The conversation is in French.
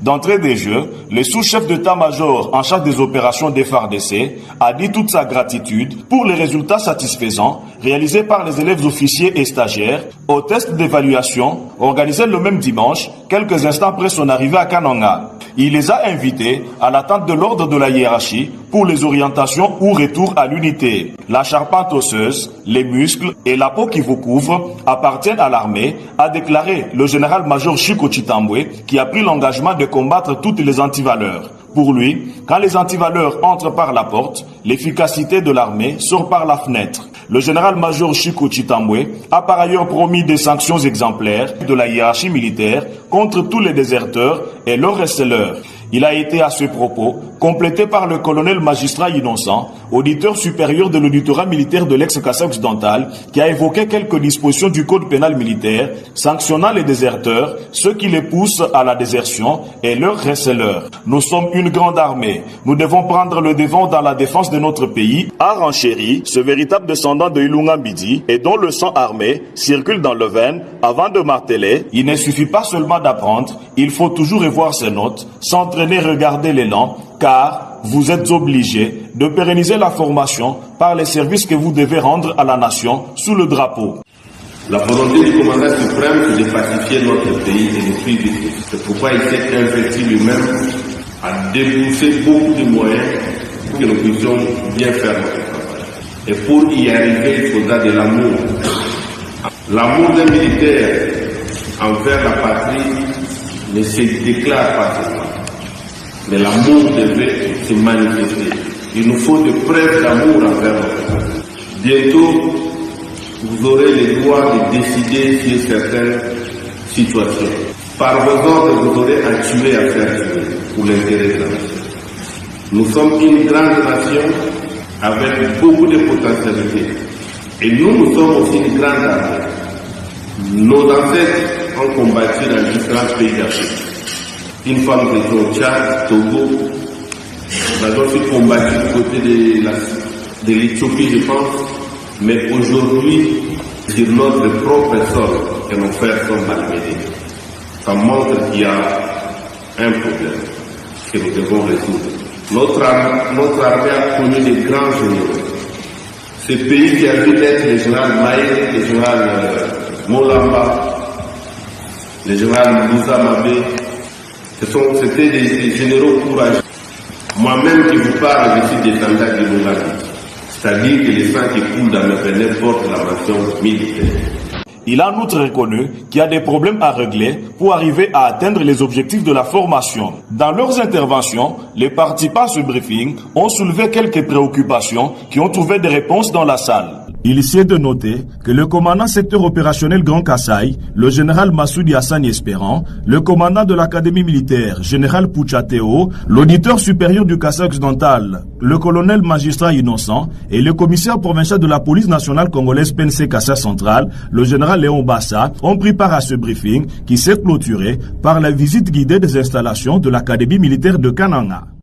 D'entrée des jeux, le sous-chef d'état-major en charge des opérations d'FARDC a dit toute sa gratitude pour les résultats satisfaisants réalisés par les élèves officiers et stagiaires au test d'évaluation organisé le même dimanche, quelques instants après son arrivée à Kananga. Il les a invités à l'attente de l'ordre de la hiérarchie pour les orientations ou retour à l'unité. La charpente osseuse, les muscles et la peau qui vous couvre appartiennent à l'armée, a déclaré le général-major Chico Chitambwe, qui a pris l'engagement de combattre toutes les antivaleurs. Pour lui, quand les antivaleurs entrent par la porte, l'efficacité de l'armée sort par la fenêtre. Le général-major Chico Chitambwe a par ailleurs promis des sanctions exemplaires de la hiérarchie militaire contre tous les déserteurs et leurs receleurs. Il a été à ce propos complété par le colonel magistrat Innocent, auditeur supérieur de l'auditorat militaire de l'ex-Kassai occidental, qui a évoqué quelques dispositions du code pénal militaire sanctionnant les déserteurs, ceux qui les poussent à la désertion et leurs receleurs. Nous sommes une grande armée. Nous devons prendre le devant dans la défense de notre pays, a renchéri ce véritable descendant de Ilunga Midi et dont le sang armé circule dans le veine avant de marteler. Il ne suffit pas seulement d'apprendre, il faut toujours revoir ses notes, s'entraîner, regarder l'élan, car vous êtes obligés de pérenniser la formation par les services que vous devez rendre à la nation sous le drapeau. La volonté du commandant suprême c'est de pacifier notre pays et de suivre. C'est pourquoi il s'est investi lui-même à débourser beaucoup de moyens pour que nous puissions bien faire notre travail. Et pour y arriver, il faudra de l'amour. L'amour d'un militaire envers la patrie ne se déclare pas seulement. Mais l'amour devait se manifester. Il nous faut des preuves d'amour envers notre patrie. Bientôt, vous aurez le droit de décider sur certaines situations. Par vos ordres, vous aurez à tuer, à faire tuer, pour l'intérêt de la nation. Nous sommes une grande nation avec beaucoup de potentialités. Et nous sommes aussi une grande armée. Nos ancêtres ont combattu dans différents pays d'Afrique. Une fois nous étions au Tchad, Togo, nous avons aussi combattu du côté de l'Éthiopie, je pense. Mais aujourd'hui, sur notre propre sol, que nos frères sont malmenés. Ça montre qu'il y a un problème que nous devons résoudre. Notre armée a connu des grands généraux. Ce pays qui a vu naître le général Maé, le général Molamba, le général Moussa Mabé, c'était des généraux courageux. Moi-même qui vous parle, je suis descendant de Moussa. C'est-à-dire que les sang qui coulent dans mes veines portent la mention militaire. Il a en outre reconnu qu'il y a des problèmes à régler pour arriver à atteindre les objectifs de la formation. Dans leurs interventions, les participants à ce briefing ont soulevé quelques préoccupations qui ont trouvé des réponses dans la salle. Il y est de noter que le commandant secteur opérationnel Grand Kassai, le général Massoudi Hassan Espérant, le commandant de l'académie militaire, général Pouchateo, l'auditeur supérieur du Kassai occidental, le colonel magistrat Innocent et le commissaire provincial de la police nationale congolaise PNC Kassai central, le général Léon Bassa, ont pris part à ce briefing qui s'est clôturé par la visite guidée des installations de l'académie militaire de Kananga.